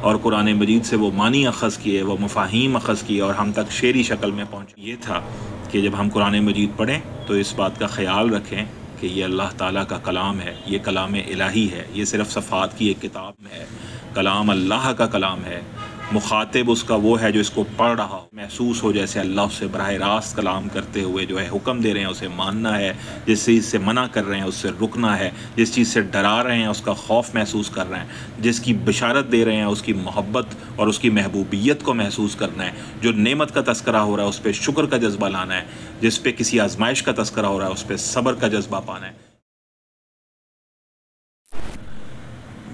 اور قرآن مجید سے وہ معنی اخذ کیے، وہ مفاہیم اخذ کیے اور ہم تک شعری شکل میں پہنچے۔ یہ تھا کہ جب ہم قرآن مجید پڑھیں تو اس بات کا خیال رکھیں کہ یہ اللہ تعالیٰ کا کلام ہے، یہ کلام الہی ہے، یہ صرف صفات کی ایک کتاب میں ہے، کلام اللہ کا کلام ہے۔ مخاطب اس کا وہ ہے جو اس کو پڑھ رہا ہو، محسوس ہو جیسے اللہ اس سے براہ راست کلام کرتے ہوئے جو ہے حکم دے رہے ہیں اسے ماننا ہے، جس چیز سے منع کر رہے ہیں اس سے رکنا ہے، جس چیز سے ڈرا رہے ہیں اس کا خوف محسوس کر رہے ہیں، جس کی بشارت دے رہے ہیں اس کی محبت اور اس کی محبوبیت کو محسوس کرنا ہے، جو نعمت کا تذکرہ ہو رہا ہے اس پہ شکر کا جذبہ لانا ہے، جس پہ کسی آزمائش کا تذکرہ ہو رہا ہے اس پہ صبر کا جذبہ پانا ہے۔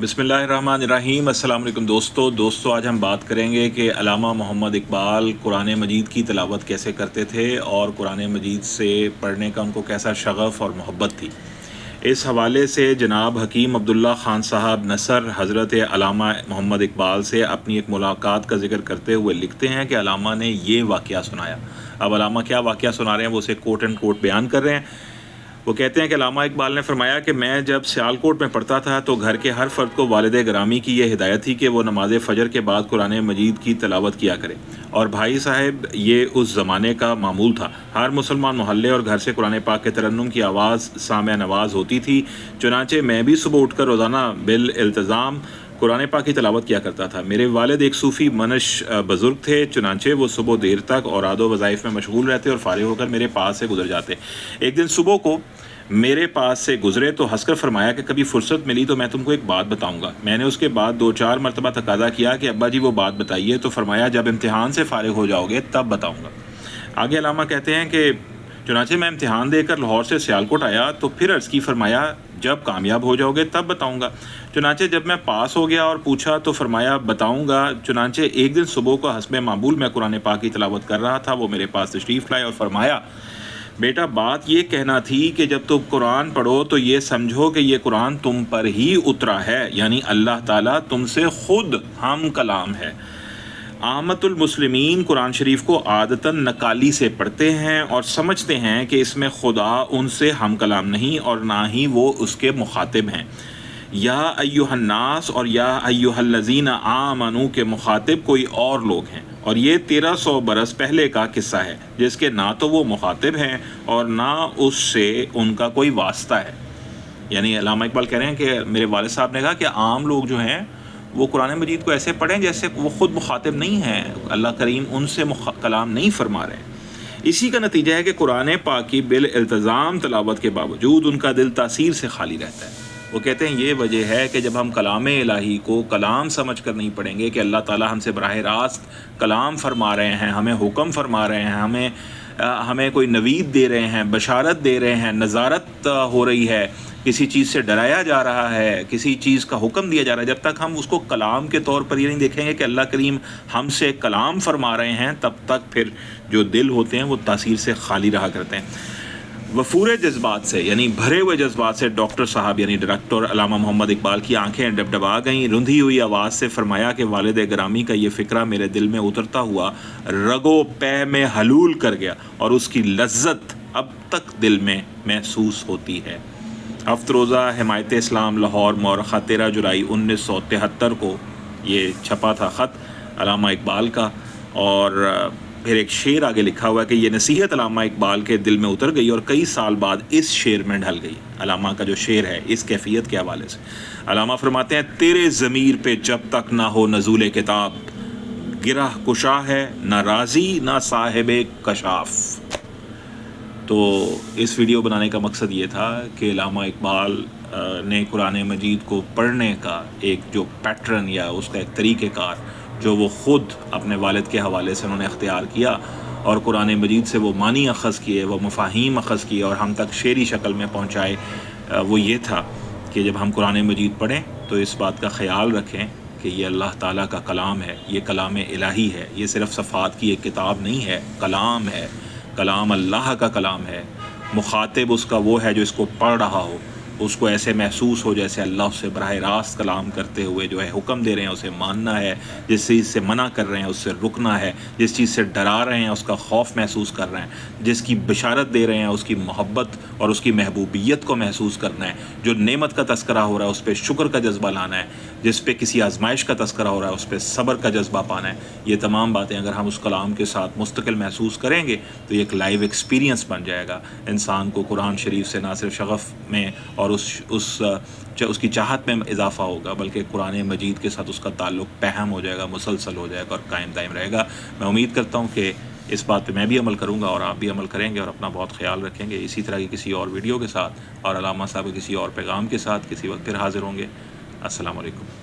بسم اللہ الرحمن الرحیم۔ السلام علیکم دوستو آج ہم بات کریں گے کہ علامہ محمد اقبال قرآن مجید کی تلاوت کیسے کرتے تھے اور قرآن مجید سے پڑھنے کا ان کو کیسا شغف اور محبت تھی۔ اس حوالے سے جناب حکیم عبداللہ خان صاحب نثر حضرت علامہ محمد اقبال سے اپنی ایک ملاقات کا ذکر کرتے ہوئے لکھتے ہیں کہ علامہ نے یہ واقعہ سنایا۔ اب علامہ کیا واقعہ سنا رہے ہیں وہ اسے کوٹ اینڈ کوٹ بیان کر رہے ہیں۔ وہ کہتے ہیں کہ علامہ اقبال نے فرمایا کہ میں جب سیالکوٹ میں پڑھتا تھا تو گھر کے ہر فرد کو والد گرامی کی یہ ہدایت تھی کہ وہ نماز فجر کے بعد قرآن مجید کی تلاوت کیا کرے، اور بھائی صاحب یہ اس زمانے کا معمول تھا۔ ہر مسلمان محلے اور گھر سے قرآن پاک کے ترنم کی آواز سامع نواز ہوتی تھی، چنانچہ میں بھی صبح اٹھ کر روزانہ بالالتزام قرآن پاک کی تلاوت کیا کرتا تھا۔ میرے والد ایک صوفی منش بزرگ تھے، چنانچہ وہ صبح دیر تک اوراد و وظائف میں مشغول رہتے اور فارغ ہو کر میرے پاس سے گزر جاتے۔ ایک دن صبح کو میرے پاس سے گزرے تو ہنس کر فرمایا کہ کبھی فرصت ملی تو میں تم کو ایک بات بتاؤں گا۔ میں نے اس کے بعد 2-4 مرتبہ تقاضا کیا کہ ابا جی وہ بات بتائیے، تو فرمایا جب امتحان سے فارغ ہو جاؤ گے تب بتاؤں گا۔ آگے علامہ کہتے ہیں کہ چنانچہ میں امتحان دے کر لاہور سے سیالکوٹ آیا تو پھر عرض کی، فرمایا جب کامیاب ہو جاؤ گے تب بتاؤں گا۔ چنانچہ جب میں پاس ہو گیا اور پوچھا تو فرمایا بتاؤں گا۔ چنانچہ ایک دن صبح کو حسب معمول میں قرآن پاک کی تلاوت کر رہا تھا، وہ میرے پاس تشریف لائے اور فرمایا بیٹا بات یہ کہنا تھی کہ جب تم قرآن پڑھو تو یہ سمجھو کہ یہ قرآن تم پر ہی اترا ہے، یعنی اللہ تعالیٰ تم سے خود ہم کلام ہے۔ عامت المسلمین قرآن شریف کو عادتاً نقالی سے پڑھتے ہیں اور سمجھتے ہیں کہ اس میں خدا ان سے ہم کلام نہیں اور نہ ہی وہ اس کے مخاطب ہیں۔ یا ایھا الناس اور یا ایھا الذین آمنوا کے مخاطب کوئی اور لوگ ہیں، اور یہ 1300 برس پہلے کا قصہ ہے جس کے نہ تو وہ مخاطب ہیں اور نہ اس سے ان کا کوئی واسطہ ہے۔ یعنی علامہ اقبال کہہ رہے ہیں کہ میرے والد صاحب نے کہا کہ عام لوگ جو ہیں وہ قرآن مجید کو ایسے پڑھیں جیسے وہ خود مخاطب نہیں ہیں، اللہ کریم ان سے کلام نہیں فرما رہے ہیں۔ اسی کا نتیجہ ہے کہ قرآن پاک کی بالالتزام تلاوت کے باوجود ان کا دل تاثیر سے خالی رہتا ہے۔ وہ کہتے ہیں یہ وجہ ہے کہ جب ہم کلام الہی کو کلام سمجھ کر نہیں پڑھیں گے کہ اللہ تعالیٰ ہم سے براہ راست کلام فرما رہے ہیں، ہمیں حکم فرما رہے ہیں، ہمیں کوئی نوید دے رہے ہیں، بشارت دے رہے ہیں، نظارت ہو رہی ہے، کسی چیز سے ڈرایا جا رہا ہے، کسی چیز کا حکم دیا جا رہا ہے، جب تک ہم اس کو کلام کے طور پر یہ نہیں دیکھیں گے کہ اللہ کریم ہم سے کلام فرما رہے ہیں، تب تک پھر جو دل ہوتے ہیں وہ تاثیر سے خالی رہا کرتے ہیں۔ وفور جذبات سے یعنی بھرے ہوئے جذبات سے ڈاکٹر صاحب یعنی ڈائریکٹر علامہ محمد اقبال کی آنکھیں ڈبڈبا گئیں، رندھی ہوئی آواز سے فرمایا کہ والد گرامی کا یہ فکرہ میرے دل میں اترتا ہوا رگو پے میں حلول کر گیا اور اس کی لذت اب تک دل میں محسوس ہوتی ہے۔ ہفت روزہ حمایت اسلام لاہور مورخہ 13 جولائی 1973 کو یہ چھپا تھا خط علامہ اقبال کا، اور پھر ایک شعر آگے لکھا ہوا ہے کہ یہ نصیحت علامہ اقبال کے دل میں اتر گئی اور کئی سال بعد اس شعر میں ڈھل گئی۔ علامہ کا جو شعر ہے اس کیفیت کے حوالے سے علامہ فرماتے ہیں تیرے ضمیر پہ جب تک نہ ہو نزول کتاب، گرہ کشا ہے نہ راضی نہ صاحب کشاف۔ تو اس ویڈیو بنانے کا مقصد یہ تھا کہ علامہ اقبال نے قرآن مجید کو پڑھنے کا ایک جو پیٹرن یا اس کا ایک طریقہ کار جو وہ خود اپنے والد کے حوالے سے انہوں نے اختیار کیا اور قرآن مجید سے وہ معنی اخذ کیے، وہ مفاہیم اخذ کیے اور ہم تک شعری شکل میں پہنچائے، وہ یہ تھا کہ جب ہم قرآن مجید پڑھیں تو اس بات کا خیال رکھیں کہ یہ اللہ تعالیٰ کا کلام ہے، یہ کلام الہی ہے، یہ صرف صفات کی ایک کتاب نہیں ہے، کلام ہے، کلام اللہ کا کلام ہے۔ مخاطب اس کا وہ ہے جو اس کو پڑھ رہا ہو، اس کو ایسے محسوس ہو جیسے اللہ اس سے براہ راست کلام کرتے ہوئے جو ہے حکم دے رہے ہیں اسے ماننا ہے، جس چیز سے منع کر رہے ہیں اس سے رکنا ہے، جس چیز سے ڈرا رہے ہیں اس کا خوف محسوس کر رہے ہیں، جس کی بشارت دے رہے ہیں اس کی محبت اور اس کی محبوبیت کو محسوس کرنا ہے، جو نعمت کا تذکرہ ہو رہا ہے اس پہ شکر کا جذبہ لانا ہے، جس پہ کسی آزمائش کا تذکرہ ہو رہا ہے اس پہ صبر کا جذبہ پانا ہے۔ یہ تمام باتیں اگر ہم اس کلام کے ساتھ مستقل محسوس کریں گے تو یہ ایک لائیو ایکسپیرینس بن جائے گا۔ انسان کو قرآن شریف سے نہ صرف شغف میں اور اس کی چاہت میں اضافہ ہوگا، بلکہ قرآن مجید کے ساتھ اس کا تعلق پہم ہو جائے گا، مسلسل ہو جائے گا اور قائم دائم رہے گا۔ میں امید کرتا ہوں کہ اس بات پہ میں بھی عمل کروں گا اور آپ بھی عمل کریں گے اور اپنا بہت خیال رکھیں گے۔ اسی طرح کی کسی اور ویڈیو کے ساتھ اور علامہ صاحب کے کسی اور پیغام کے ساتھ کسی وقت پھر حاضر ہوں گے۔ السلام علیکم۔